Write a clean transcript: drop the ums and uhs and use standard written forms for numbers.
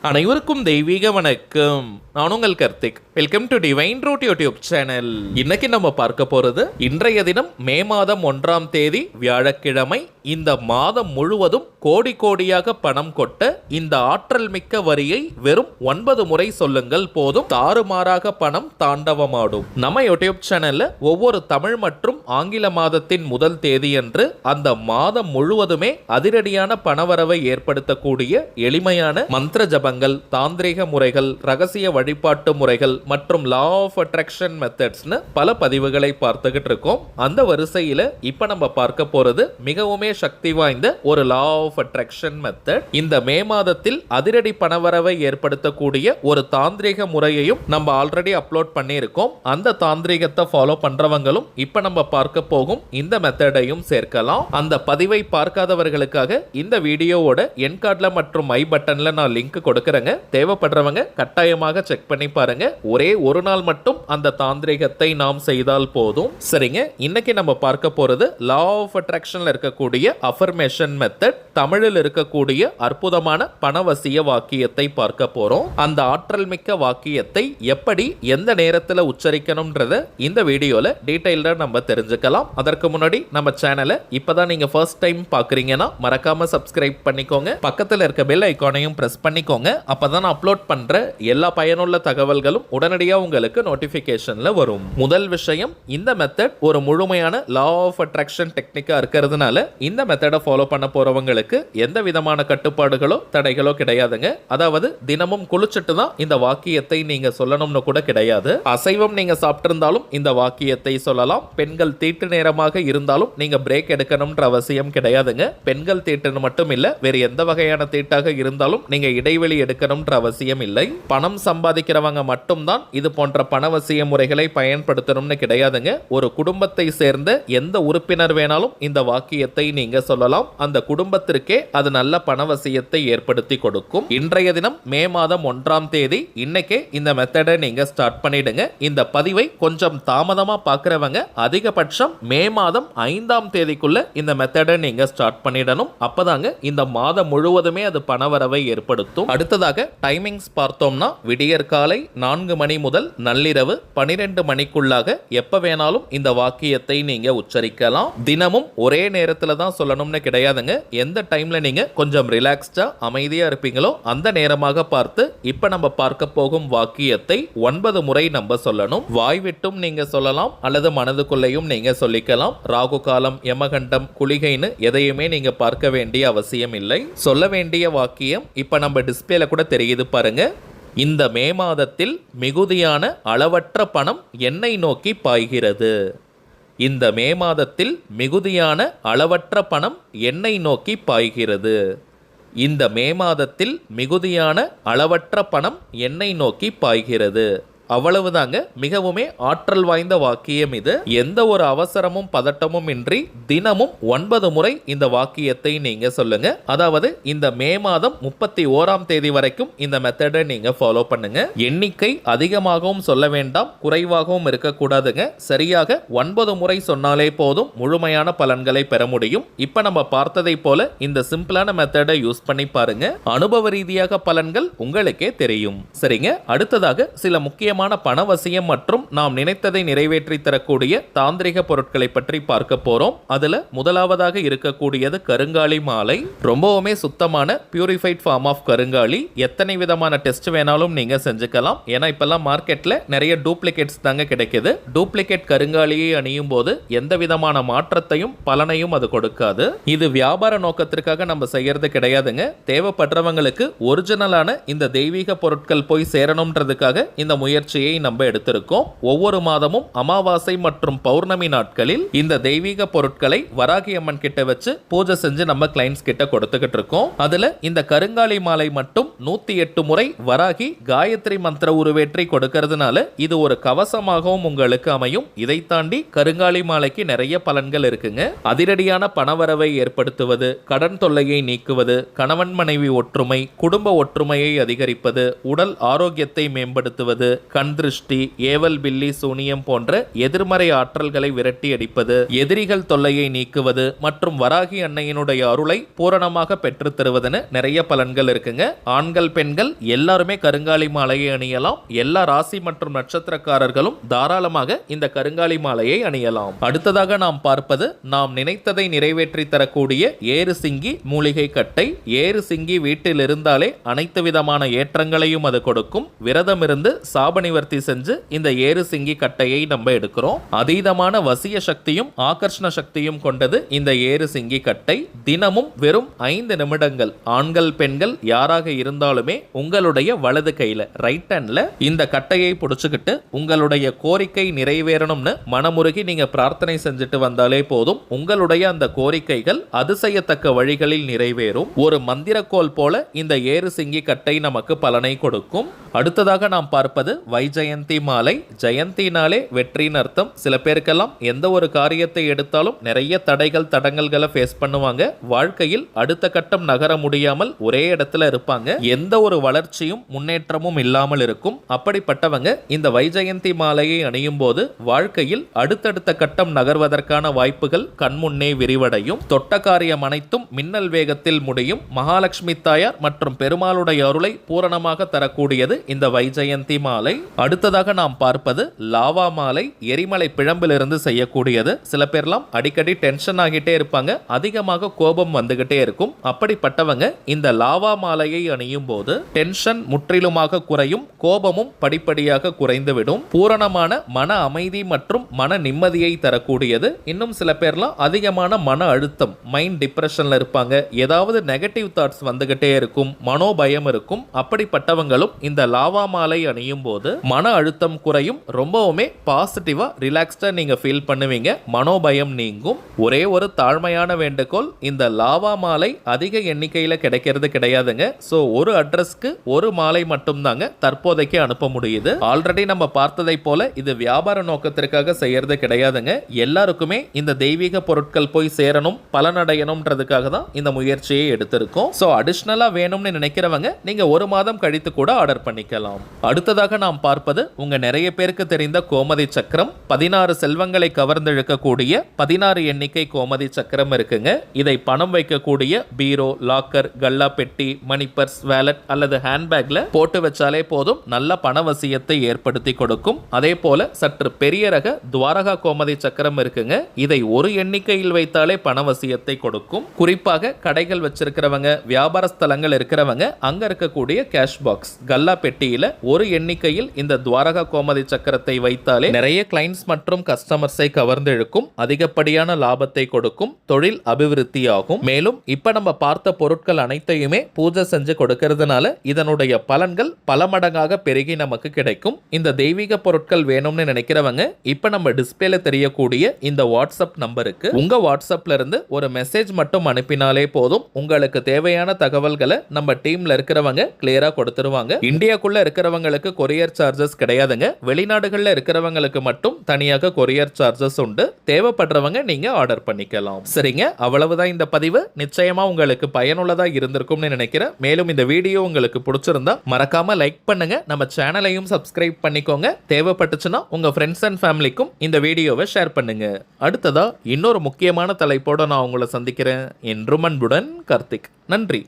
அனைவருக்கும் தெய்வீக வணக்கம். நான் உங்கள் Karthik. Welcome to divine root YouTube channel. இன்னைக்கு நம்ம பார்க்க போறது இன்றைய தினம் மே மாதம் 1ஆம் தேதி வியாழக்கிழமை. இந்த மாதம் முழுவதும் கோடி கோடியாக பணம் கொட்ட இந்த ஆற்றல் மிக்க வரியை வெறும் 9 முறை சொல்லுங்கள் போதும். தாறுமாறாக பணம் தாண்டவமாடும். நம்ம யூடியூப் சேனல்ல ஒவ்வொரு தமிழ் மற்றும் ஆங்கில மாதத்தின் முதல் தேதியன்று அந்த மாதம் முழுவதுமே அதிரடியான பணவரவை ஏற்படுத்தக்கூடிய எளிமையான மந்திர ஜபங்கள், தாந்திரிக முறைகள், ரகசிய வழிபாட்டு முறைகள் மற்றும் லா ஆஃப் அட்ராக்ஷன் மெத்தட்ஸ்னு பல பதிவுகளை பார்த்துக்கிட்டு இருக்கோம். அந்த வரிசையில இப்ப நம்ம பார்க்க போறது மிகவுமே சக்தி வாய்ந்த ஒரு லா ஆஃப் அட்ராக்ஷன் மெத்தட். இந்த மே மாதத்தில் அதிரடி பணவரவை ஏற்படுத்தக்கூடிய ஒரு தாந்திரிக முறையையும் நம்ம ஆல்ரெடி அப்லோட் பண்ணியிருக்கோம். அந்த தாந்திரிகத்தை ஃபாலோ பண்றவங்களும் இப்ப நம்ம பார்க்க போகும் இந்த மெத்தடையும் சேர்க்கலாம். அந்த பதிவை பார்க்காதவர்களுக்காக இந்த வீடியோவோட என் கார்ட்ல மற்றும் ஐ பட்டன்ல நான் லிங்க் கொடுக்கறேங்க. தேவைப்படுறவங்க கட்டாயமாக செக் பண்ணி பாருங்க. ஒரே ஒரு நாள் மட்டும் அந்த தாந்திரிகத்தை நாம் செய்தால் போதும். சரிங்க, இன்னைக்கு நம்ம பார்க்க போறது லா ஆஃப் அட்ராக்ஷன்ல இருக்கக்கூடிய அஃபர்மேஷன் மெத்தட். தமிழில் இருக்கக்கூடிய அற்புதமான பணவசிய வாக்கியத்தை பார்க்க போறோம். அந்த ஆற்றல் மிக்க வாக்கியத்தை எப்படி எந்த நேரத்தில் உச்சரிக்கணும்ன்றத இந்த வீடியோல டீடைல்டா நம்ம தெரிஞ்சுக்கலாம். அதற்கு முன்னாடி நம்ம சேனலை இப்பதான் நீங்க ஃபர்ஸ்ட் டைம் பாக்குறீங்கன்னா மறக்காம சப்ஸ்கிரைப் பண்ணிக்கோங்க. பக்கத்தில் இருக்க பெல் ஐகானையும் பிரஸ் பண்ணிக்கோங்க. அப்பதான் நான் அப்லோட் பண்ற எல்லா பயனுள்ள தகவல்களும் உடனடியாக உங்களுக்கு நோட்டிபிகேஷன்ல வரும். முதல் விஷயம், இந்த மெத்தட் ஒரு முழுமையான லா ஆஃப் அட்ராக்ஷன் டெக்னிக்கா இருக்கிறதுனால இந்த மெத்தடை ஃபாலோ பண்ண போறவங்களுக்கு எந்த விதமான கட்டுப்பாடுகளோ தடைகளோ கிடையாதுங்க. அதாவது தினமும் குளிச்சுட்டு தான் இந்த வாக்கியத்தை நீங்க சொல்லணும்னு கூட கிடையாது. அசைவம் நீங்க சாப்பிட்டிருந்தாலும் இந்த வாக்கியத்தை சொல்லலாம். பெண்கள் தீட்டு நேரமாக இருந்தாலும் நீங்க பிரேக் எடுக்கணும்ன்ற அவசியம் கிடையாதுங்க. பெண்கள் தீட்டுன்னு மட்டும் இல்ல, வேறு எந்த வகையான தீட்டாக இருந்தாலும் நீங்க இடைவெளி எடுக்கணும்ன்ற அவசியம் இல்லை. பணம் சம்பாதிக்கிறவங்க மட்டும்தான் இது போன்ற பணவசிய முறைகளை பயன்படுத்தணும்னு கிடையாதுங்க. ஒரு குடும்பத்தை சேர்ந்த எந்த உறுப்பினர் வேணாலும் இந்த வாக்கியத்தை நீங்க சொல்லலாம். அந்த குடும்பத்திற்கே அது நல்ல பணவசியத்தை ஏற்படுத்தி கொடுக்கும். இன்றைய தினம் மே மாதம் 1ஆம் தேதி. இன்னைக்கே இந்த மெத்தடை நீங்க ஸ்டார்ட் பண்ணிடுங்க. இந்த பதிவை கொஞ்சம் தாமதமா பார்க்கிறவங்க அதிகபட்சம் மே மாதம் 5ஆம் தேதிக்குள்ள இந்த மெத்தடை நீங்க ஸ்டார்ட் பண்ணிடணும். அப்பதாங்க இந்த மாதம் முழுவதுமே அது பணவரவை ஏற்படுத்தும். அடுத்ததாக டைமிங்ஸ் பார்த்தோம்னா விடியற் காலை 4 மணி முதல் நள்ளிரவு 12 மணிக்குள்ளாக எப்ப வேணாலும் இந்த வாக்கியத்தை நீங்க உச்சரிக்கலாம். தினமும் ஒரே நேரத்துல தான் சொல்லணும்னு கிடையாதுங்க. எந்த டைம்ல நீங்க கொஞ்சம் ரிலாக்ஸ்டா அமைதியா இருப்பீங்களோ அந்த நேரமாக பார்த்து இப்ப நம்ம பார்க்க போகும் வாக்கியத்தை 9 முறை நம்ம சொல்லணும். வாய் விட்டும் நீங்க சொல்லலாம் அல்லது மனதுக்குள்ளேயும் நீங்க சொல்லிக்கலாம். ராகு காலம், யமகண்டம், குளிகைன்னு எதையுமே நீங்க பார்க்க வேண்டிய அவசியம் இல்லை. சொல்ல வேண்டிய வாக்கியம் இப்ப நம்ம டிஸ்பிளேல கூட தெரியுது பாருங்க. இந்த மே மாதத்தில் மிகுதியான அளவற்ற பணம் என்னை நோக்கி பாய்கிறது. இந்த மே மாதத்தில் மிகுதியான அளவற்ற பணம் என்னை நோக்கி பாய்கிறது. இந்த மே மாதத்தில் மிகுதியான அளவற்ற பணம் என்னை நோக்கி பாய்கிறது. அவ்வளவுதாங்க. மிகவுமே ஆற்றல் வாய்ந்த வாக்கியம் இது. எந்த ஒரு அவசரமும் பதட்டமும் இன்றி தினமும் 9 முறை இந்த வாக்கியத்தை நீங்க சொல்லுங்க. அதாவது இந்த மே மாதம் 31ஆம் தேதி வரைக்கும் இந்த மெத்தடை நீங்க ஃபாலோ பண்ணுங்க. எண்ணிக்கை அதிகமாகவும் சொல்ல வேண்டாம், குறைவாகவும் இருக்கக்கூடாதுங்க. சரியாக 9 முறை சொன்னாலே போதும் முழுமையான பலன்களை பெற முடியும். இப்ப நம்ம பார்த்ததை போல இந்த சிம்பிளான மெத்தடை யூஸ் பண்ணி பாருங்க. அனுபவ ரீதியாக பலன்கள் உங்களுக்கே தெரியும். சரிங்க, அடுத்ததாக சில முக்கியமான பணவசியம் மற்றும் நாம் நினைத்ததை நிறைவேற்றி தரக்கூடிய தாந்திரிக பொருட்களை பற்றி பார்க்க போறோம். அதுல முதலாவதாக இருக்கக்கூடியது கருங்காலி மாலை. ரொம்பவுமே சுத்தமான பியூரிஃபைட் ஃபார்ம் ஆஃப் கருங்காலி. எத்தனை விதமான டெஸ்ட் வேணாலும் நீங்க செஞ்சுக்கலாம். ஏன்னா இப்பெல்லாம் மார்க்கெட்ல நிறைய டூப்ளிகேட்ஸ் தாங்க கிடைக்குது. டூப்ளிகேட் கருங்காலியை அணியும் போது எந்த விதமான மாற்றத்தையும் பலனையும் அது கொடுக்காது. இது வியாபார நோக்கத்திற்காக நம்ம செய்யறது கிடையாதுங்க. தேவைப்படுறவங்களுக்கு ஒரிஜினலான இந்த தெய்வீக பொருட்கள் போய் சேரணும்ன்றதுக்காக இந்த முயற்சி நம்ம எடுத்திருக்கோம். ஒவ்வொரு மாதமும் அமாவாசை மற்றும் பௌர்ணமி நாட்களில் இந்த தெய்வீக பொருட்களை வராகி அம்மன் கிட்ட வச்சு பூஜை செஞ்சு நம்ம கிளைண்ட்ஸ் கிட்ட கொடுத்துக்கிட்டு இருக்கோம். அதுல இந்த கருங்காலி மாலை மட்டும் 108 முறை வராகி காயத்ரி மந்திர உருவேற்றி கொடுக்கிறதுனால இது ஒரு கவசமாகவும் உங்களுக்கு அமையும். இதை தாண்டி கருங்காலி மாலைக்கு நிறைய பலன்கள் இருக்குங்க. அதிரடியான பணவரவை ஏற்படுத்துவது, கடன் தொல்லையை நீக்குவது, கணவன் மனைவி ஒற்றுமை, குடும்ப ஒற்றுமையை அதிகரிப்பது, உடல் ஆரோக்கியத்தை மேம்படுத்துவது, கண் திருஷ்டி, ஏவல் பில்லி, சூனியம் போன்ற எதிர்மறை ஆற்றல்களை விரட்டி அடிப்பது, எதிரிகள் தொல்லையை நீக்குவது மற்றும் வராகி அன்னையினுடைய அருளை பூரணமாக பெற்று தருவதுன்னு நிறைய பலன்கள் இருக்குங்க. ஆண்கள் பெண்கள் எல்லாருமே கருங்காலி மாலையை அணியலாம். எல்லா ராசி மற்றும் நட்சத்திரக்காரர்களும் தாராளமாக இந்த கருங்காலி மாலையை அணியலாம். அடுத்ததாக நாம் பார்ப்பது நாம் நினைத்ததை நிறைவேற்றி தரக்கூடிய ஏறு சிங்கி மூலிகை கட்டை. ஏறு சிங்கி வீட்டில் இருந்தாலே அனைத்து விதமான ஏற்றங்களையும் அது கொடுக்கும். விரதம் இருந்து சாப நிவர்த்தி செஞ்சு இந்த ஏறு சிங்கி கட்டையை நம்ம எடுக்கிறோம். அதீதமான வசிய சக்தியும் ஆகர்ஷண சக்தியும் கொண்டது இந்த ஏறு சிங்கி கட்டை. தினமும் வெறும் 5 நிமிடங்கள் ஆண்கள் பெண்கள் யாராக இருந்தாலுமே உங்களுடைய வலது கையில ரைட் ஹேண்ட்ல இந்த கட்டையை புடிச்சுக்கிட்டு உங்களுடைய கோரிக்கை நிறைவேறணும்னு மனமுருகி நீங்க பிரார்த்தனை செஞ்சுட்டு வந்தாலே போதும். உங்களுடைய அந்த கோரிக்கைகள் அதிசயத்தக்க வழிகளில் நிறைவேறும். ஒரு மந்திரக்கோல் போல இந்த ஏறு சிங்கி கட்டை நமக்கு பலனை கொடுக்கும். அடுத்ததாக நாம் பார்ப்பது வைஜெயந்தி மாலை. ஜெயந்தினாலே வெற்றின்னு அர்த்தம். சில பேருக்கெல்லாம் எந்த ஒரு காரியத்தை எடுத்தாலும் நிறைய தடைகள் தடங்கல்களை ஃபேஸ் பண்ணுவாங்க. வாழ்க்கையில் அடுத்த கட்டம் நகர முடியாமல் ஒரே இடத்துல இருப்பாங்க. எந்த ஒரு வளர்ச்சியும் முன்னேற்றமும் இல்லாமல் இருக்கும். அப்படிப்பட்டவங்க இந்த வைஜெயந்தி மாலையை அணியும் போது வாழ்க்கையில் அடுத்தடுத்த கட்டம் நகர்வதற்கான வாய்ப்புகள் கண்முன்னே விரிவடையும். தொட்ட காரியம் அனைத்தும் மின்னல் வேகத்தில் முடியும். மகாலட்சுமி தாயார் மற்றும் பெருமாளுடைய அருளை பூரணமாக தரக்கூடியது இந்த வைஜெயந்தி மாலை. அடுத்ததாக நாம் பார்ப்பது லாவா மாலை. எரிமலை பிழம்பிலிருந்து செய்யக்கூடியது. சில பேர்லாம் அடிக்கடி டென்ஷன் ஆகிட்டே இருப்பாங்க. அதிகமாக கோபம் வந்துகிட்டே இருக்கும். அப்படிப்பட்டவங்க இந்த லாவா மாலையை அணியும் போது டென்ஷன் முற்றிலுமாக குறையும். கோபமும் படிப்படியாக குறைந்துவிடும். பூரணமான மன அமைதி மற்றும் மன நிம்மதியை தரக்கூடியது. இன்னும் சில பேர்லாம் அதிகமான மன அழுத்தம், மைண்ட் டிப்ரெஷன்ல இருப்பாங்க. ஏதாவது நெகட்டிவ் தாட்ஸ் வந்துகிட்டே இருக்கும். மனோபயம் இருக்கும். அப்படிப்பட்டவங்களும் இந்த லாவா மாலை அணியும் போது மன அழுத்தம் குறையும். ரொம்பவுமே பாசிட்டிவா ரிலாக்ஸ்டா நீங்க ஃபீல் பண்ணுவீங்க. மனோபயம் நீங்கும். ஒரே ஒரு தாழ்மையான வேண்டுகோள், இந்த லாவா மாலை அதிக எண்ணிக்கையில கிடைக்கிறது கிடையாதுங்க. சோ ஒரு அட்ரஸ்க்கு ஒரு மாலை மட்டும் தாங்க தற்போதைக்கு அனுப்ப முடியுது. ஆல்ரெடி நம்ம பார்த்ததை போல இது வியாபார நோக்கத்திற்காக செய்யறது கிடையாதுங்க. எல்லாருக்குமே இந்த தெய்வீக பொருட்கள் போய் சேரணும், பலனடையணும்ன்றதுக்காக தான் இந்த முயற்சியை எடுத்திருக்கோம். சோ அடிஷனலா வேணும்னு நினைக்கிறவங்க நீங்க ஒரு மாதம் கழித்து கூட ஆர்டர் பண்ணிக்கலாம். அடுத்ததாக நாம் பார்ப்பது உங்க நிறைய பேருக்கு தெரிந்த கோமதி சக்கரம். 16 செல்வங்களை கவர்ந்தெழுக்கக்கூடிய 16 எண்ணிக்கை கோமதி சக்கரம் இருக்குங்க. இதை பணம் வைக்கக்கூடிய பீரோ, லாக்கர், கல்லா பெட்டி, மணி பர்ஸ், வேலட் அல்லது ஹேண்ட்பேக்ல போட்டு வச்சாலே போதும். நல்ல பணவசியத்தை ஏற்படுத்தி கொடுக்கும். அதே போல சற்று பெரிய ரக துவாரகா கோமதி சக்கரம் இருக்குங்க. இதை ஒரு எண்ணிக்கையில் வைத்தாலே பணவசியத்தை கொடுக்கும். குறிப்பாக கடைகள் வச்சிருக்கிறவங்க, வியாபார ஸ்தலங்கள் இருக்கிறவங்க அங்க இருக்கக்கூடிய கேஷ் பாக்ஸ் கல்லா பெட்டியில ஒரு எண்ணிக்கையில் இந்த துவாரகா கோமதி சக்கரத்தை வைத்தாலே நிறைய கிளைண்ட்ஸ் மற்றும் கஸ்டமர்ஸை கவர்ந்து இழுக்கும். அதிகப்படியான லாபத்தை கொடுக்கும். தொழில் அபிவிருத்தி ஆகும். மேலும் இப்ப நம்ம பார்த்த பொருட்கள் அனைத்தையுமே பூஜை செஞ்சு கொடுக்கிறதுனால இதனுடைய பலன்கள் பல மடங்காக பெருகி நமக்கு கிடைக்கும். இந்த தெய்வீக பொருட்கள் வேணும்னு நினைக்கிறவங்க இப்ப நம்ம டிஸ்பிளேல தெரியக்கூடிய இந்த வாட்ஸ்அப் நம்பருக்கு உங்க வாட்ஸ்அப்ல இருந்து ஒரு மெசேஜ் மட்டும் அனுப்பினாலே போதும். உங்களுக்கு தேவையான தகவல்களை நம்ம டீம்ல இருக்கிறவங்க கிளியரா கொடுத்துருவாங்க. இந்தியாக்குள்ள இருக்கிறவங்களுக்கு கொரியர் சார்ஜஸ் கிடையாதுங்க. வெளிநாடுகள்ல இருக்கிறவங்களுக்கு மட்டும் தனியாக கொரியர் சார்ஜஸ் உண்டு. தேவைப்படுறவங்க நீங்க ஆர்டர் பண்ணிக்கலாம். சரிங்க, அவ்வளவுதான் இந்த பதிவு. நிச்சயமா உங்களுக்கு பயனுள்ளதா இருந்திருக்கும்னு நினைக்கிறேன். மேலும் இந்த வீடியோ உங்களுக்கு பிடிச்சிருந்தா மறக்காம லைக் பண்ணுங்க. நம்ம சேனலையும் சப்ஸ்கிரைப் பண்ணிக்கோங்க. தேவைப்பட்டுச்சுன்னா உங்க ஃப்ரெண்ட்ஸ் அண்ட் ஃபேமிலிக்கும் இந்த வீடியோவை ஷேர் பண்ணுங்க. அடுத்ததா இன்னொரு முக்கியமான தலைப்போட நான் உங்களை சந்திக்கிறேன். என்றும் அன்புடன் கார்த்திக். நன்றி.